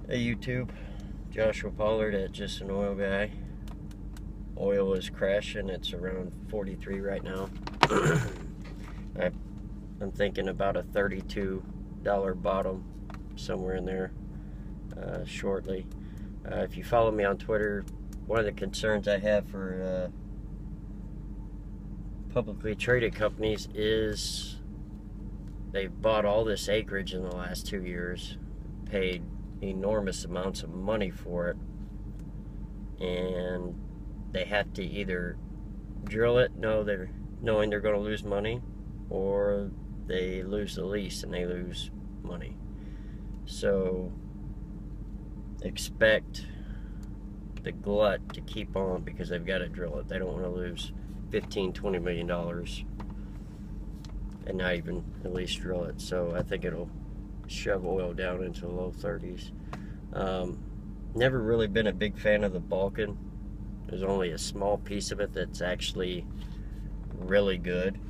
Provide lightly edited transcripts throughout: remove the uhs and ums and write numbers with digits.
Hey YouTube, Joshua Pollard at Just an Oil Guy. Oil is crashing. It's around 43 right now. I'm thinking about a $32 bottom somewhere in there shortly. If you follow me on Twitter, one of the concerns I have for publicly traded companies is they've bought all this acreage in the last 2 years, paid enormous amounts of money for it, and they have to either drill it knowing they're going to lose money, or they lose the lease and they lose money. So expect the glut to keep on because they've got to drill it. They don't want to lose $15-20 million and not even at least drill it. So I think it'll shove oil down into the low 30s. Never really been a big fan of the Bakken. There's only a small piece of it that's actually really good.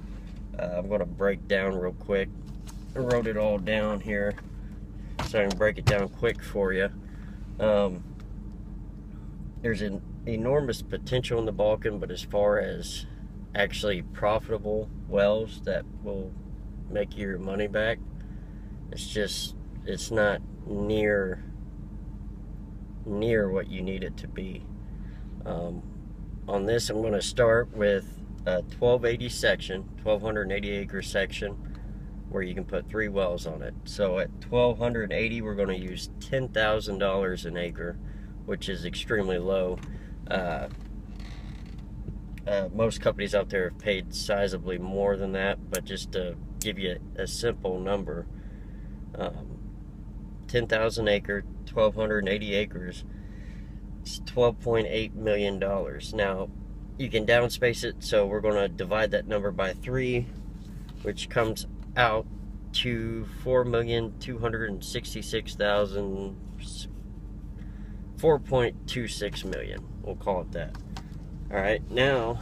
I'm going to break down real quick. I wrote it all down here so I can break it down quick for you. There's an enormous potential in the Bakken, but as far as actually profitable wells that will make your money back, it's not near what you need it to be. On this, I'm going to start with a 1280 section, 1280 acre section, where you can put 3 wells on it. So at 1280, we're going to use $10,000 an acre, which is extremely low. Most companies out there have paid sizably more than that, but just to give you a simple number, 10,000 acre, 1280 acres, it's $12.8 million. Now, you can downspace it, so we're going to divide that number by 3, which comes out to 4,266,000, 4.26 million. We'll call it that. All right, now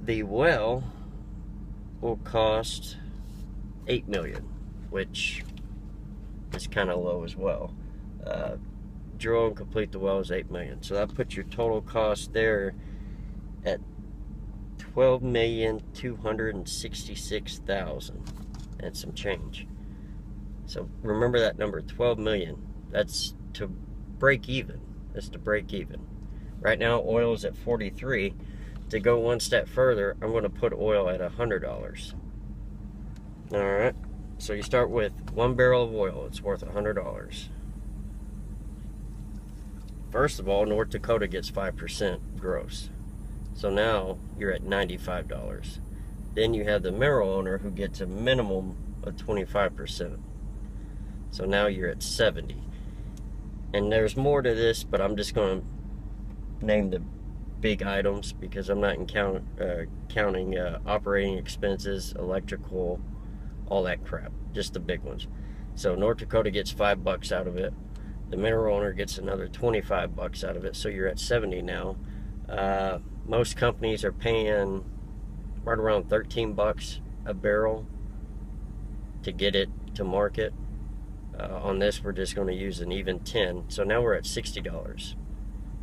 the well will cost $8 million, which is kind of low as well. Drill and complete the well is $8 million. So that puts your total cost there at $12,266,000 and some change. So remember that number, 12 million. That's to break even. That's to break even. Right now oil is at 43. To go one step further, I'm going to put oil at $100. All right. So you start with 1 barrel of oil. It's worth $100. First of all, North Dakota gets 5% gross. So now you're at $95. Then you have the mineral owner who gets a minimum of 25%. So now you're at 70. And there's more to this, but I'm just going to name the big items because I'm not counting operating expenses, electrical, all that crap. Just the big ones. So North Dakota gets $5 out of it. The mineral owner gets another $25 out of it, so you're at 70 now. Most companies are paying right around $13 a barrel to get it to market. On this, we're just going to use an even 10. So now we're at $60.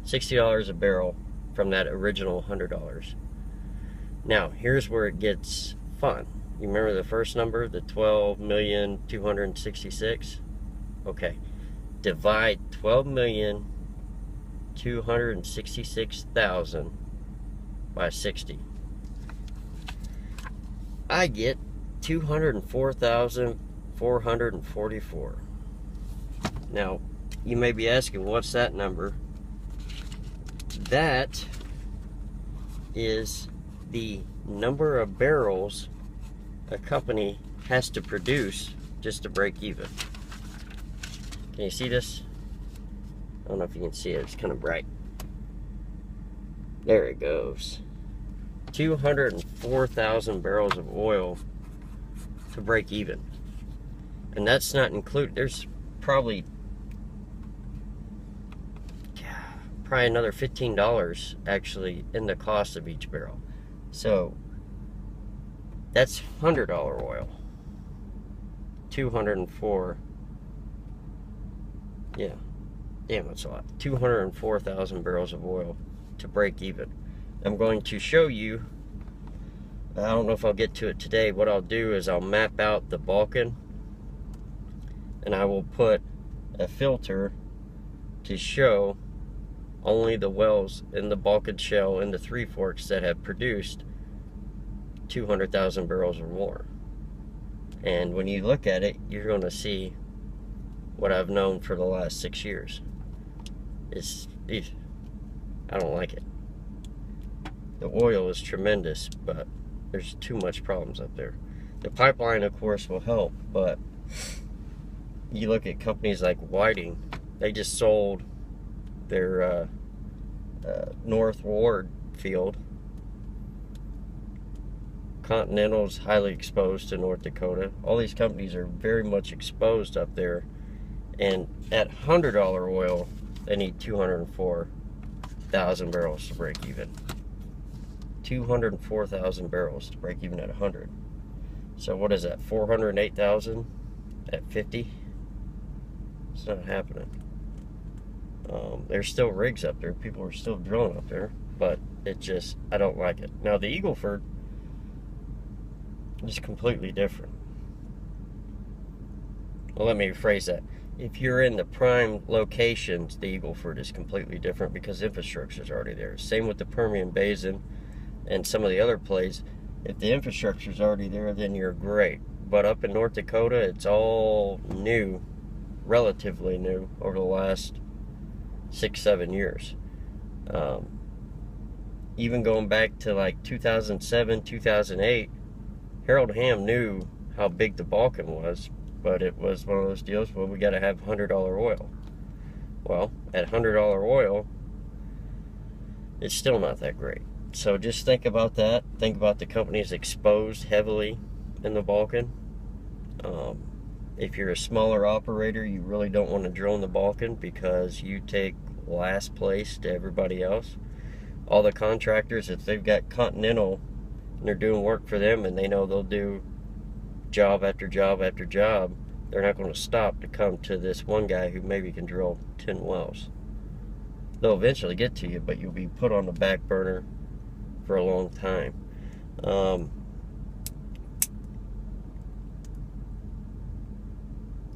$60 a barrel from that original $100. Now, here's where it gets fun. You remember the first number, the 12,266? Okay. Divide 12,266,000 by 60. I get 204,444. Now, you may be asking, what's that number? That is the number of barrels a company has to produce just to break even. Can you see this? I don't know if you can see it. It's kind of bright. There it goes. 204,000 barrels of oil to break even. And that's not included. There's probably another $15 actually in the cost of each barrel. So that's $100 oil. 204 Yeah, damn, that's a lot. 204,000 barrels of oil to break even. I'm going to show you, I don't know if I'll get to it today. What I'll do is I'll map out the Bakken, and I will put a filter to show only the wells in the Bakken Shale in the Three Forks that have produced 200,000 barrels or more. And when you look at it, you're going to see what I've known for the last 6 years. I don't like it. The oil is tremendous, but there's too much problems up there. The pipeline, of course, will help, but you look at companies like Whiting, they just sold their North Ward field. Continental's highly exposed to North Dakota. All these companies are very much exposed up there, and at $100 oil, they need 204,000 barrels to break even. 204,000 barrels to break even at 100. So what is that? 408,000 at 50? It's not happening. There's still rigs up there. People are still drilling up there, but it just, I don't like it. Now the Eagle Ford is completely different. Well, let me rephrase that. If you're in the prime locations, the Eagle Ford is completely different because infrastructure is already there. Same with the Permian Basin and some of the other plays. If the infrastructure is already there, then you're great. But up in North Dakota, it's all new, relatively new, over the last 6-7 years. Even going back to like 2007, 2008, Harold Hamm knew how big the Bakken was, but it was one of those deals, well, we got to have $100 oil. Well, at $100 oil, it's still not that great. So just think about that. Think about the companies exposed heavily in the Bakken. If you're a smaller operator, you really don't want to drill in the Bakken because you take last place to everybody else. All the contractors, if they've got Continental and they're doing work for them and they know they'll do job after job after job, they're not going to stop to come to this one guy who maybe can drill 10 wells. They'll eventually get to you, but you'll be put on the back burner for a long time.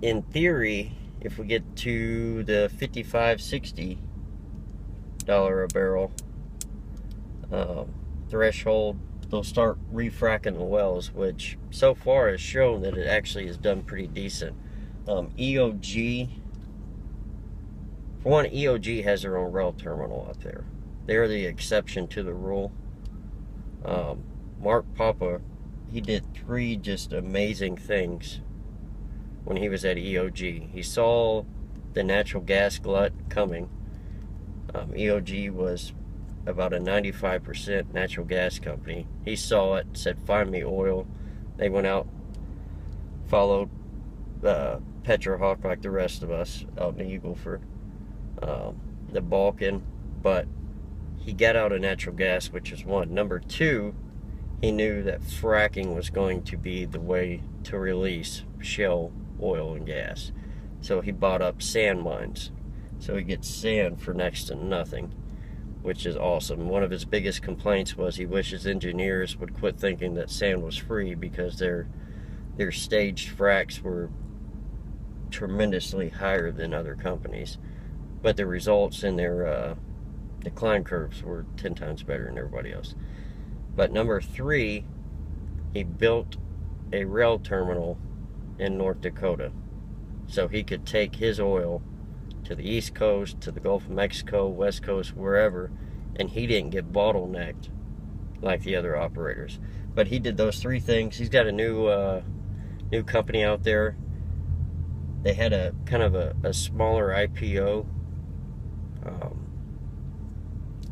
In theory, if we get to the $55-60 a barrel threshold, they'll start refracking the wells, which so far has shown that it actually has done pretty decent. EOG, for one, EOG has their own rail terminal up there. They're the exception to the rule. Mark Papa, he did 3 just amazing things when he was at EOG. He saw the natural gas glut coming. EOG was about a 95% natural gas company. He saw it, said, find me oil. They went out, followed Petrohawk like the rest of us out in the Eagle Ford, the Bakken, but he got out of natural gas, which is one. Number 2, he knew that fracking was going to be the way to release shale oil and gas. So he bought up sand mines. So he gets sand for next to nothing, which is awesome. One of his biggest complaints was he wishes engineers would quit thinking that sand was free because their staged fracks were tremendously higher than other companies. But the results in their decline curves were 10 times better than everybody else. But number 3, he built a rail terminal in North Dakota so he could take his oil to the East Coast, to the Gulf of Mexico, West Coast, wherever, and he didn't get bottlenecked like the other operators. But he did those 3 things. He's got a new company out there. They had a kind of a smaller IPO.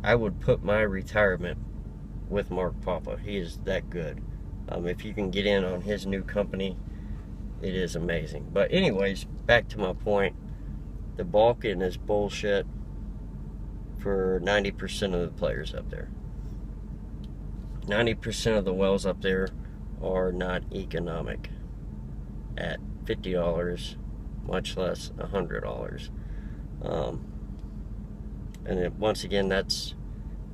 I would put my retirement with Mark Papa. He is that good. If you can get in on his new company, it is amazing. But anyways, back to my point. The Bakken is bullshit for 90% of the players up there. 90% of the wells up there are not economic at $50, much less $100. And then, once again, that's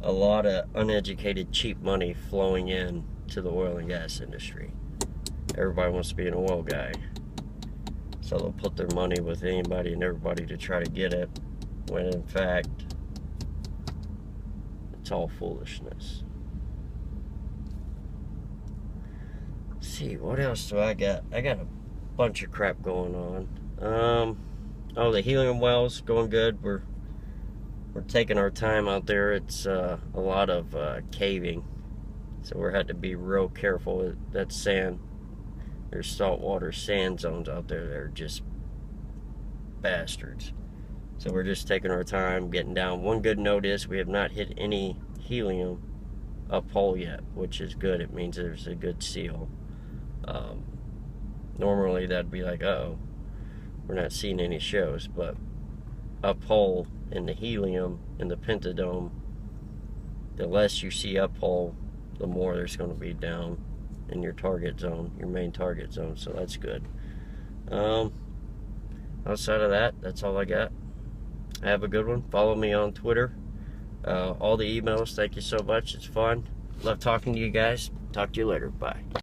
a lot of uneducated, cheap money flowing in to the oil and gas industry. Everybody wants to be an oil guy, so they'll put their money with anybody and everybody to try to get it, when in fact, it's all foolishness. Let's see, what else do I got? I got a bunch of crap going on. Oh, the helium wells going good. We're taking our time out there. It's a lot of caving, so we're had to be real careful. That's sand. There's saltwater sand zones out there that are just bastards. So we're just taking our time getting down. One good note is we have not hit any helium uphole yet, which is good. It means there's a good seal. Normally that'd be like, uh-oh, we're not seeing any shows, but uphole in the helium in the pentadome, the less you see uphole, the more there's going to be down in your target zone, your main target zone, so that's good. Outside of that, that's all I got. Have a good one. Follow me on Twitter. All the emails, thank you so much. It's fun. Love talking to you guys. Talk to you later. Bye.